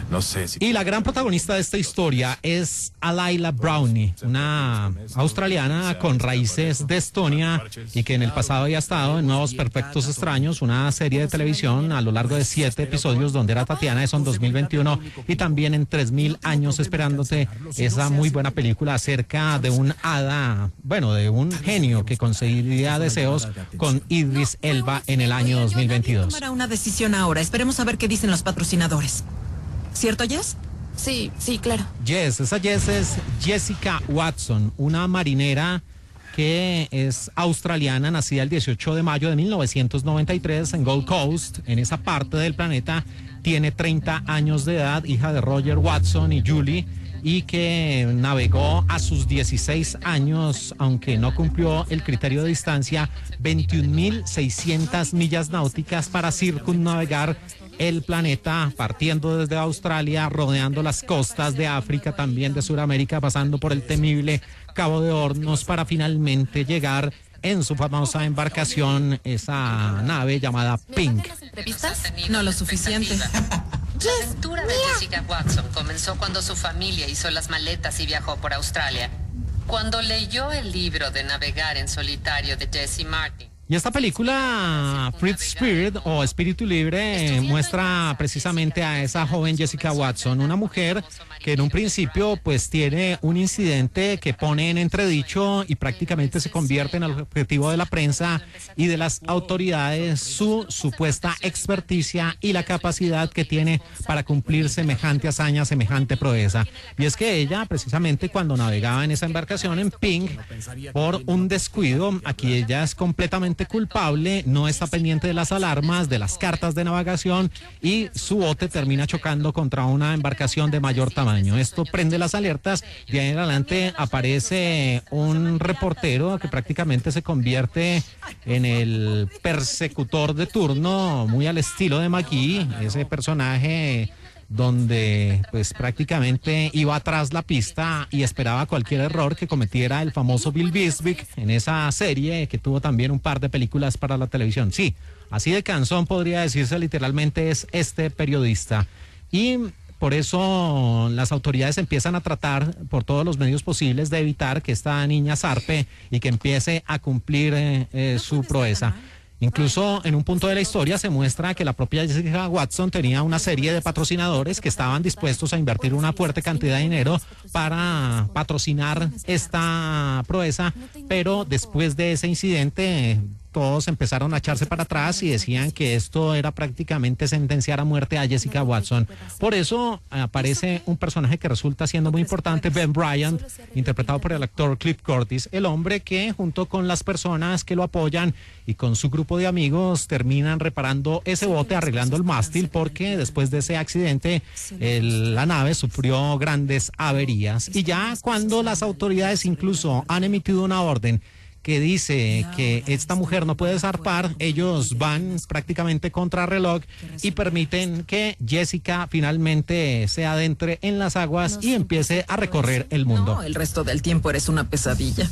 No sé si... Y la gran protagonista de esta historia es Alayla Brownie, una australiana con raíces de Estonia y que en el pasado había estado en Nuevos Perfectos Extraños, una serie de televisión a lo largo de 7 episodios donde era Tatiana, eso en 2021, y también en 3000 años esperándote, esa muy buena película acerca de un hada, bueno, de un genio que conseguiría deseos con Idris Elba en el año 2022. Tomar una decisión ahora, esperemos a ver qué dicen los patrocinadores. ¿Cierto, Jess? Sí, claro. Esa Jess es Jessica Watson, una marinera que es australiana, nacida el 18 de mayo de 1993 en Gold Coast, en esa parte del planeta. Tiene 30 años de edad, hija de Roger Watson y Julie, y que navegó a sus 16 años, aunque no cumplió el criterio de distancia, 21.600 millas náuticas para circunnavegar el planeta, partiendo desde Australia, rodeando las costas de África, también de Sudamérica, pasando por el temible Cabo de Hornos para finalmente llegar en su famosa embarcación, esa nave llamada Pink. No lo suficiente. La aventura de Jessica Watson comenzó cuando su familia hizo las maletas y viajó por Australia. Cuando leyó el libro de Navegar en Solitario de Jesse Martin. Y esta película, Free Spirit o Espíritu Libre, muestra precisamente a esa joven Jessica Watson, una mujer que en un principio pues tiene un incidente que pone en entredicho y prácticamente se convierte en el objetivo de la prensa y de las autoridades su supuesta experticia y la capacidad que tiene para cumplir semejante hazaña, semejante proeza. Y es que ella precisamente cuando navegaba en esa embarcación en Pink, por un descuido, aquí ella es completamente culpable, no está pendiente de las alarmas, de las cartas de navegación y su bote termina chocando contra una embarcación de mayor tamaño. Esto prende las alertas y ahí en adelante aparece un reportero que prácticamente se convierte en el persecutor de turno, muy al estilo de McGee, ese personaje donde pues prácticamente iba atrás la pista y esperaba cualquier error que cometiera el famoso Bill Bisbick en esa serie que tuvo también un par de películas para la televisión. Sí, así de cansón podría decirse literalmente es este periodista. Y por eso las autoridades empiezan a tratar por todos los medios posibles de evitar que esta niña zarpe y que empiece a cumplir su proeza. Incluso en un punto de la historia se muestra que la propia Jessica Watson tenía una serie de patrocinadores que estaban dispuestos a invertir una fuerte cantidad de dinero para patrocinar esta proeza, pero después de ese incidente todos empezaron a echarse para atrás y decían que esto era prácticamente sentenciar a muerte a Jessica Watson. Por eso aparece un personaje que resulta siendo muy importante, Ben Bryant, interpretado por el actor Cliff Curtis, el hombre que junto con las personas que lo apoyan y con su grupo de amigos terminan reparando ese bote, arreglando el mástil, porque después de ese accidente la nave sufrió grandes averías. Y ya cuando las autoridades incluso han emitido una orden que dice que esta mujer no puede zarpar, ellos van prácticamente contra reloj y permiten que Jessica finalmente se adentre en las aguas y empiece a recorrer el mundo. No, el resto del tiempo eres una pesadilla.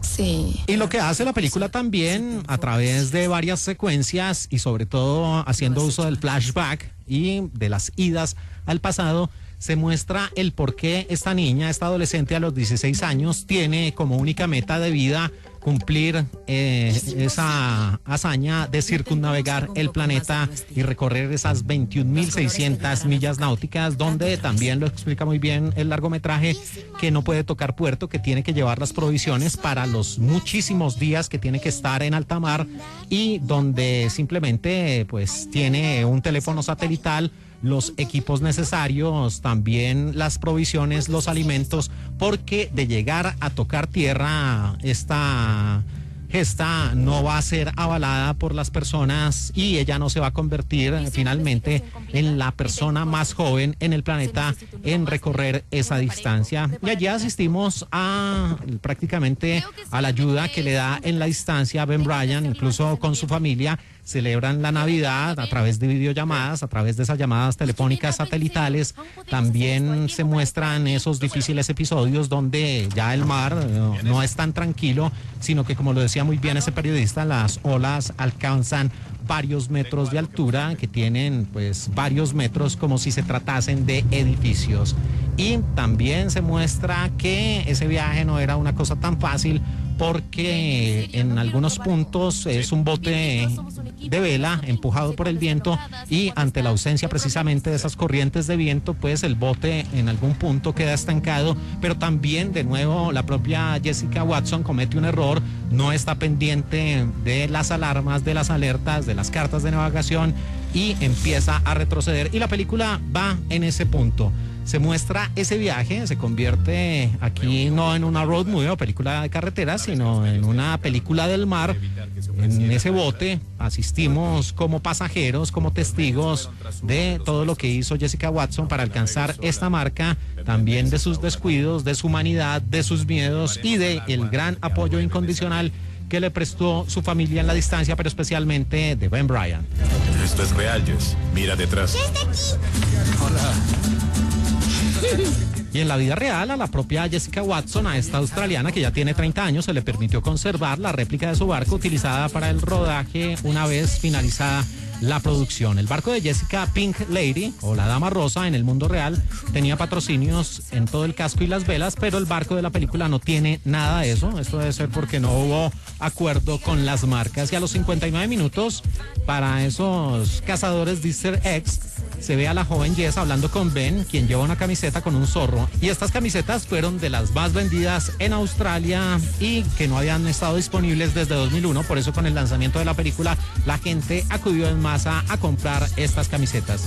Sí. Y lo que hace la película también, a través de varias secuencias y sobre todo haciendo uso del flashback y de las idas al pasado, se muestra el por qué esta niña, esta adolescente a los 16 años, tiene como única meta de vida cumplir esa hazaña de circunnavegar el planeta y recorrer esas 21.600 millas náuticas, donde también lo explica muy bien el largometraje, que no puede tocar puerto, que tiene que llevar las provisiones para los muchísimos días que tiene que estar en alta mar, y donde simplemente pues tiene un teléfono satelital, los equipos necesarios, también las provisiones, los alimentos, porque de llegar a tocar tierra esta gesta no va a ser avalada por las personas y ella no se va a convertir finalmente en la persona más joven en el planeta en recorrer esa distancia. Y allí asistimos a prácticamente a la ayuda que le da en la distancia Ben Bryant, incluso con su familia. Celebran la Navidad a través de videollamadas, a través de esas llamadas telefónicas satelitales. También se muestran esos difíciles episodios donde ya el mar no es tan tranquilo, sino que, como lo decía muy bien ese periodista, las olas alcanzan varios metros de altura, que tienen pues varios metros, como si se tratasen de edificios. Y también se muestra que ese viaje no era una cosa tan fácil, porque en algunos puntos es un bote de vela empujado por el viento, y ante la ausencia precisamente de esas corrientes de viento, pues el bote en algún punto queda estancado. Pero también, de nuevo, la propia Jessica Watson comete un error, no está pendiente de las alarmas, de las alertas, de las cartas de navegación, y empieza a retroceder, y la película va en ese punto. Se muestra ese viaje, se convierte aquí no en una road movie o película de carretera, sino en una película del mar. En ese bote asistimos como pasajeros, como testigos de todo lo que hizo Jessica Watson para alcanzar esta marca, también de sus descuidos, de su humanidad, de sus miedos y de el gran apoyo incondicional que le prestó su familia en la distancia, pero especialmente de Ben Bryant. Esto es real, Jess. Mira detrás. Hola. Y en la vida real, a la propia Jessica Watson, a esta australiana que ya tiene 30 años, se le permitió conservar la réplica de su barco utilizada para el rodaje una vez finalizada la producción. El barco de Jessica, Pink Lady, o la Dama Rosa, en el mundo real tenía patrocinios en todo el casco y las velas, pero el barco de la película no tiene nada de eso. Esto debe ser porque no hubo acuerdo con las marcas. Y a los 59 minutos, para esos cazadores de Easter eggs, se ve a la joven Jess hablando con Ben, quien lleva una camiseta con un zorro. Y estas camisetas fueron de las más vendidas en Australia y que no habían estado disponibles desde 2001. Por eso, con el lanzamiento de la película, la gente acudió en masa a comprar estas camisetas.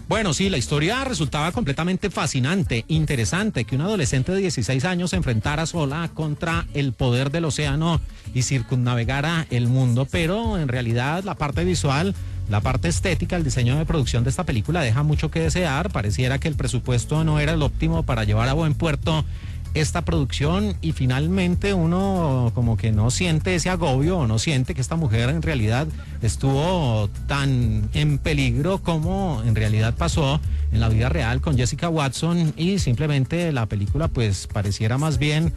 Bueno, sí, la historia resultaba completamente fascinante, interesante, que una adolescente de 16 años se enfrentara sola contra el poder del océano y circunnavegara el mundo, pero en realidad la parte visual, la parte estética, el diseño de producción de esta película deja mucho que desear. Pareciera que el presupuesto no era el óptimo para llevar a buen puerto esta producción, y finalmente uno como que no siente ese agobio, o no siente que esta mujer en realidad estuvo tan en peligro como en realidad pasó en la vida real con Jessica Watson, y simplemente la película pues pareciera más bien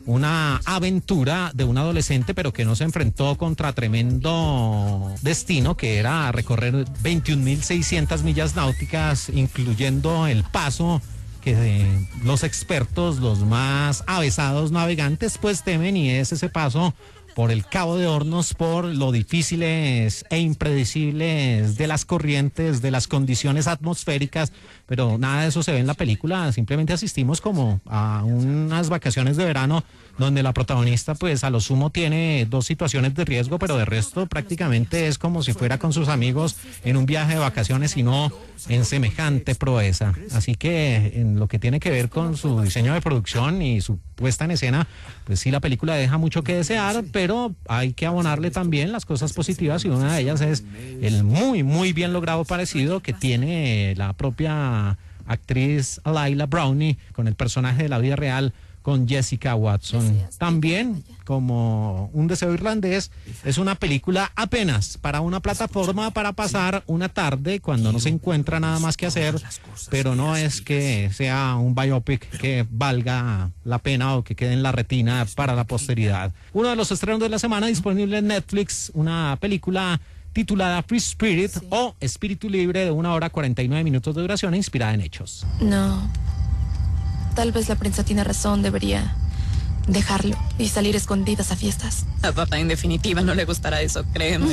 una aventura de un adolescente, pero que no se enfrentó contra tremendo destino, que era recorrer 21.600 millas náuticas, incluyendo el paso que los expertos, los más avesados navegantes, pues temen, y es ese paso por el Cabo de Hornos, por lo difíciles e impredecibles de las corrientes, de las condiciones atmosféricas, pero nada de eso se ve en la película. Simplemente asistimos como a unas vacaciones de verano donde la protagonista pues a lo sumo tiene 2 situaciones de riesgo, pero de resto prácticamente es como si fuera con sus amigos en un viaje de vacaciones y no en semejante proeza. Así que en lo que tiene que ver con su diseño de producción y su puesta en escena, pues sí, la película deja mucho que desear, pero hay que abonarle también las cosas positivas, y una de ellas es el muy bien logrado parecido que tiene la propia actriz Laila Brownie con el personaje de la vida real, con Jessica Watson. También, como Un deseo irlandés, es una película apenas para una plataforma para pasar una tarde cuando no se encuentra nada más que hacer, pero no es que sea un biopic que valga la pena o que quede en la retina para la posteridad. Uno de los estrenos de la semana disponible en Netflix, una película titulada Free Spirit o Espíritu Libre, de 1 hora 49 minutos de duración, inspirada en hechos. No. Tal vez la prensa tiene razón, debería dejarlo y salir escondidas a fiestas. A papá en definitiva no le gustará eso, créeme.